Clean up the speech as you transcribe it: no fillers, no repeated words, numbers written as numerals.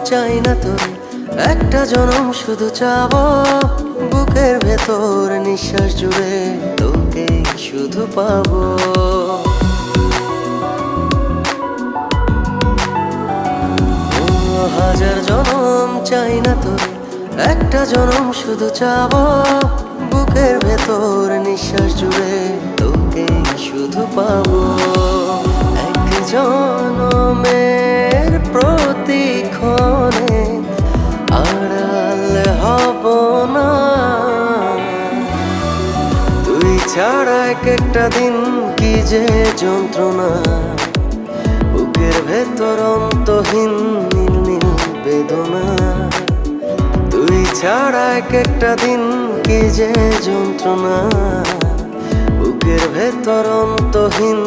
চাই না তোরে, একটা জনম শুধু চাবো, বুকের ভেতর নিঃশ্বাস জুড়ে তোকে শুধু পাবো। হাজার জনম চাই না তোরে, একটা জনম শুধু চাবো, বুকের ভেতর নিঃশ্বাস জুড়ে তোকে শুধু পাবো। এক জনমের প্রতিক্ষণে আড়াল হব না, তুই ছাড়া এক একটা দিন কি যে যন্ত্রণা, বুকের ভেতর অন্তহীন নীল নীল বেদনা। তুই ছাড়া এক একটা দিন কি যে যন্ত্রণা, বুকের ভেতর অন্তহীন।